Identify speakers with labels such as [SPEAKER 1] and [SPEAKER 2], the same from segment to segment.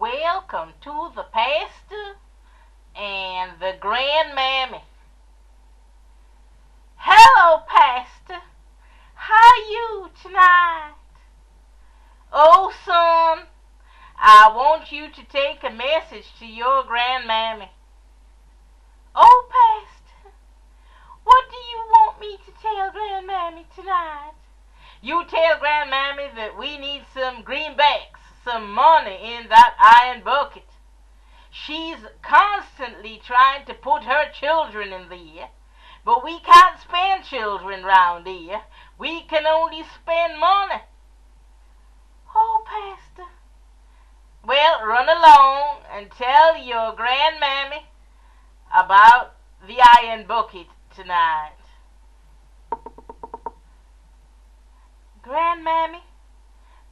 [SPEAKER 1] Welcome to the pastor and the grandmammy. Hello, pastor. How you tonight? Oh, son, I want you to take a message to your grandmammy. Oh, pastor, what do you want me to tell grandmammy tonight? You tell grandmammy that we need some greenbacks, some money in that iron bucket. She's constantly trying to put her children in there, but we can't spend children round here. We can only spend money. Oh, pastor. Well, run along and tell your grandmammy about the iron bucket tonight. Grandmammy,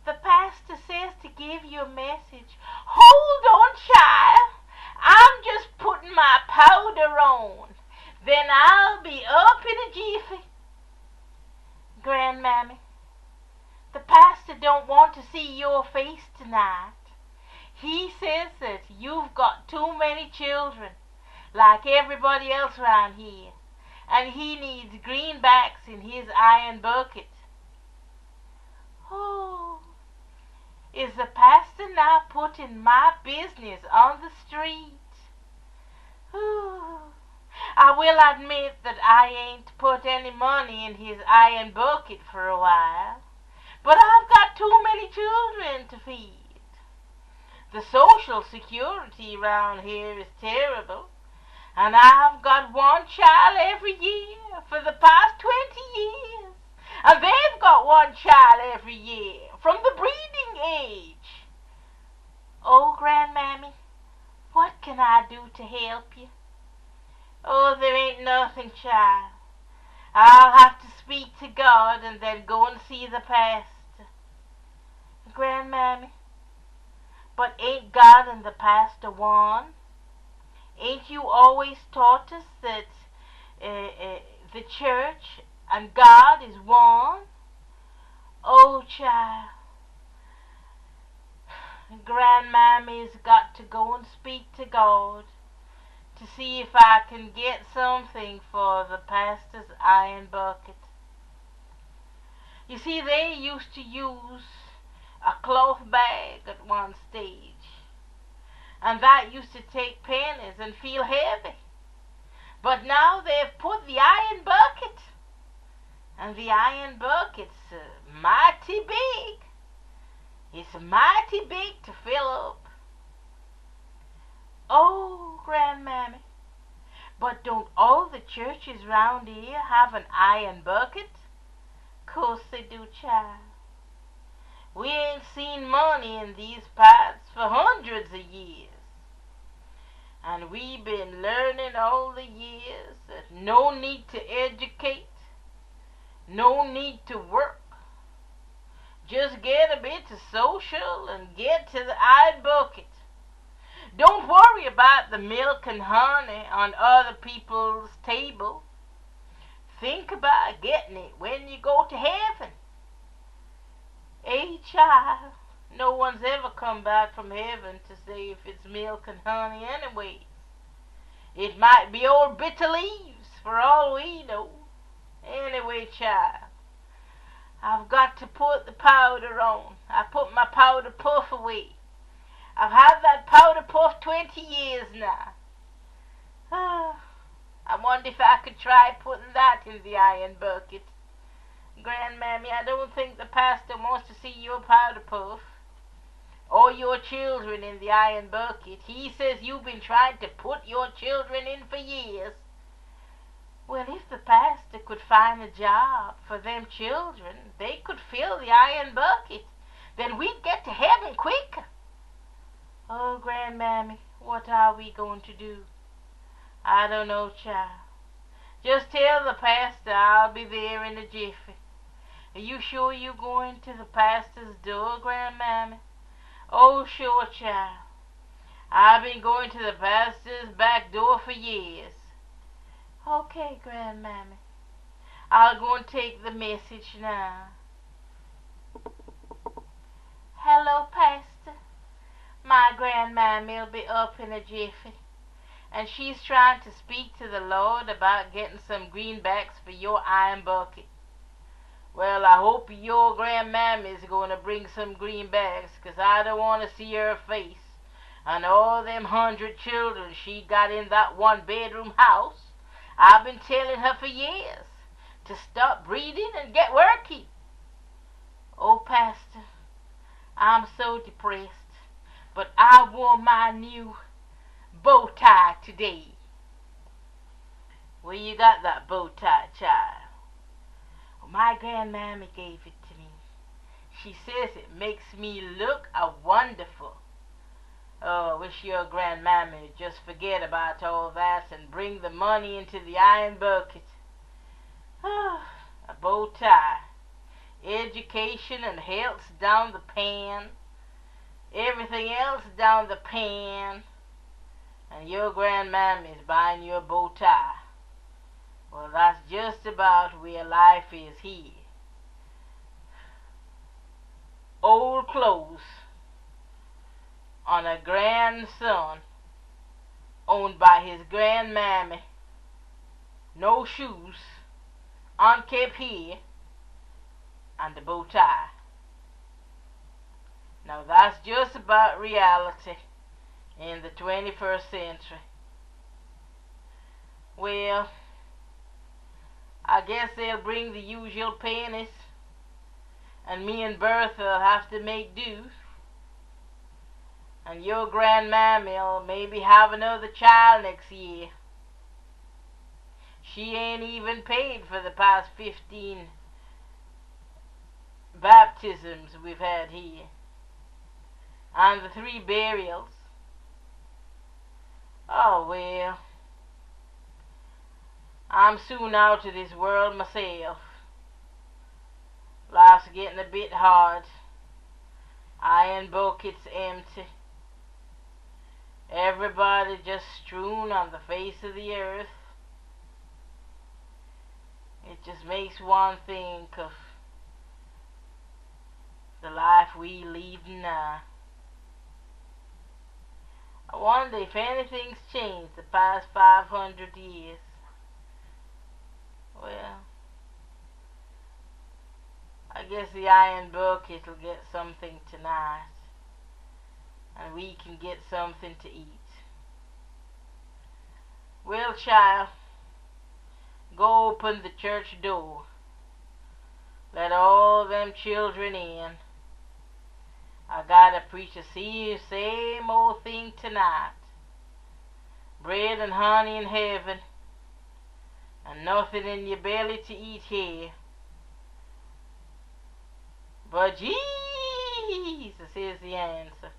[SPEAKER 1] the pastor says to give you a message. Hold on, child. I'm just putting my powder on. Then I'll be up in a jiffy. Grandmammy, the pastor don't want to see your face tonight. He says that you've got too many children, like everybody else around here, and he needs greenbacks in his iron bucket. Oh, is the pastor now putting my business on the street? Ooh, I will admit that I ain't put any money in his iron bucket for a while, but I've got too many children to feed. The social security around here is terrible, and I've got one child every year for the past 20 years. And they've got one child every year from the breeding age. Oh, grandmammy, what can I do to help you? Oh, there ain't nothing, child. I'll have to speak to God and then go and see the pastor. Grandmammy, but ain't God and the pastor one? Ain't you always taught us that the church and God is one? Oh, child, grandmammy's got to go and speak to God to see if I can get something for the pastor's iron bucket. You see, they used to use a cloth bag at one stage, and that used to take pennies and feel heavy. But now they've put the iron bucket, and the iron bucket's mighty big. It's mighty big to fill up. Oh, grandmammy, but don't all the churches round here have an iron bucket? 'Course they do, child. We ain't seen money in these parts for hundreds of years. And we've been learning all the years that no need to educate, no need to work. Just get a bit of social and get to the iron bucket. Don't worry about the milk and honey on other people's table. Think about getting it when you go to heaven. Hey, child, no one's ever come back from heaven to say if it's milk and honey anyways. It might be old bitter leaves for all we know. Anyway, child, I've got to put the powder on. I put my powder puff away. I've had that powder puff 20 years now. I wonder if I could try putting that in the iron bucket. Grandmammy, I don't think the pastor wants to see your powder puff or your children in the iron bucket. He says you've been trying to put your children in for years. Well, if the pastor could find a job for them children, they could fill the iron bucket. Then we'd get to heaven quicker. Oh, grandmammy, what are we going to do? I don't know, child. Just tell the pastor I'll be there in a jiffy. Are you sure you're going to the pastor's door, grandmammy? Oh, sure, child. I've been going to the pastor's back door for years. Okay, grandmammy. I'll go and take the message now. Hello, pastor. My grandmammy Grandmammy'll be up in a jiffy, and she's trying to speak to the Lord about getting some greenbacks for your iron bucket. Well, I hope your Grandmammy's going to bring some greenbacks, 'cause I don't want to see her face and all them 100 children she got in that one-bedroom house. I've been telling her for years to stop breeding and get working. Oh, Pastor, I'm so depressed, but I wore my new bow tie today. Where you got that bow tie, child? Well, my Grandmammy gave it to me. She says it makes me look wonderful. Oh, I wish your Grandmammy would just forget about all that and bring the money into the iron bucket. A bow tie. Education and health's down the pan. Everything else down the pan. And your Grandmammy's buying you a bow tie. Well, that's just about where life is here. Old clothes on a grandson owned by his Grandmammy. No shoes, unkept hair, and a bow tie. Now that's just about reality in the 21st century. Well, I guess they'll bring the usual pennies, and me and Bertha'll have to make do. And your Grandmammy'll maybe have another child next year. She ain't even paid for the past 15 baptisms we've had here, and the 3 burials. Oh, well, I'm soon out of this world myself. Life's getting a bit hard. Iron bucket's empty. Everybody just strewn on the face of the earth. It just makes one think of the life we lead now. I wonder if anything's changed the past 500 years. Well, I guess the iron bucket will get something tonight, and we can get something to eat. Well, child, go open the church door. Let all them children in. I gotta preach the same old thing tonight. Bread and honey in heaven, and nothing in your belly to eat here. But Jesus is the answer.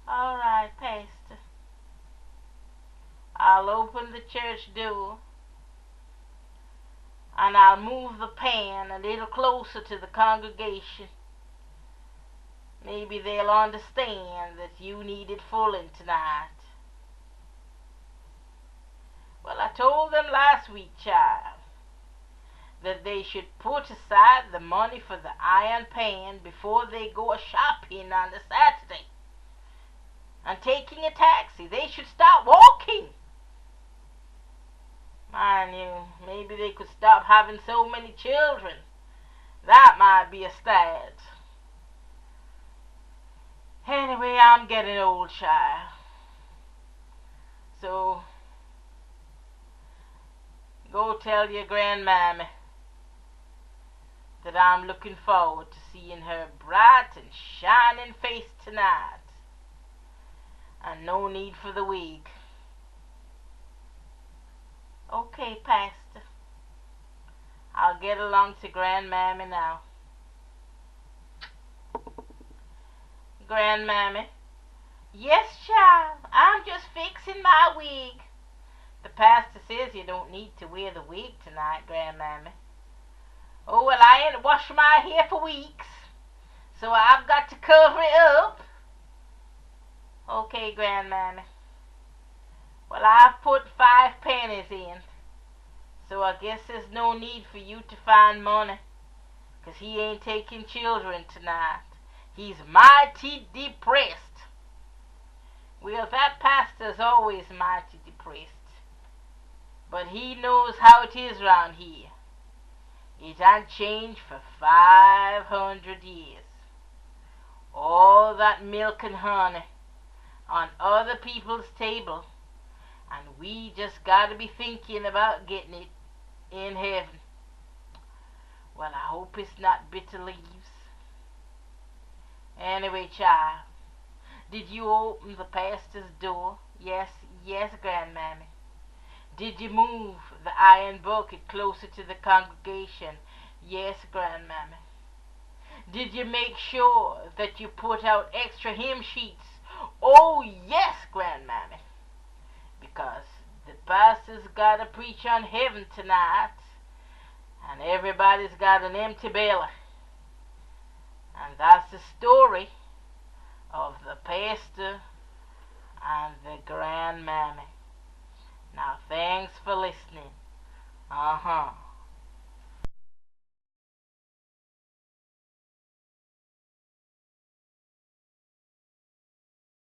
[SPEAKER 1] All right, Pastor. I'll open the church door, and I'll move the pan a little closer to the congregation. Maybe they'll understand that you needed fooling tonight. Well, I told them last week, child, that they should put aside the money for the iron pan before they go shopping on the Saturday and taking a taxi. They should start walking. Mind you, maybe they could stop having so many children. That might be a start. Anyway, I'm getting old, child. So, go tell your Grandmammy that I'm looking forward to seeing her bright and shining face tonight. And no need for the wig. Okay, Pastor. I'll get along to Grandmammy now. Grandmammy. Yes, child. I'm just fixing my wig. The pastor says you don't need to wear the wig tonight, Grandmammy. Oh, well, I ain't washed my hair for weeks, so I've got to cover it up. Okay, Grandmammy. Well, I've put 5 pennies in, so I guess there's no need for you to find money, 'cause he ain't taking children tonight. He's mighty depressed. Well, that pastor's always mighty depressed. But he knows how it is round here. It ain't changed for 500 years. All that milk and honey on other people's table, and we just gotta be thinking about getting it in heaven. Well, I hope it's not bitter leaves. Anyway, child, did you open the pastor's door? Yes, Grandmammy. Did you move the iron bucket closer to the congregation? Yes, Grandmammy. Did you make sure that you put out extra hymn sheets? Oh, yes, Grandmammy. Because the pastor's got to preach on heaven tonight, and everybody's got an empty belly. And that's the story of the pastor and the Grandmammy. Now, thanks for listening.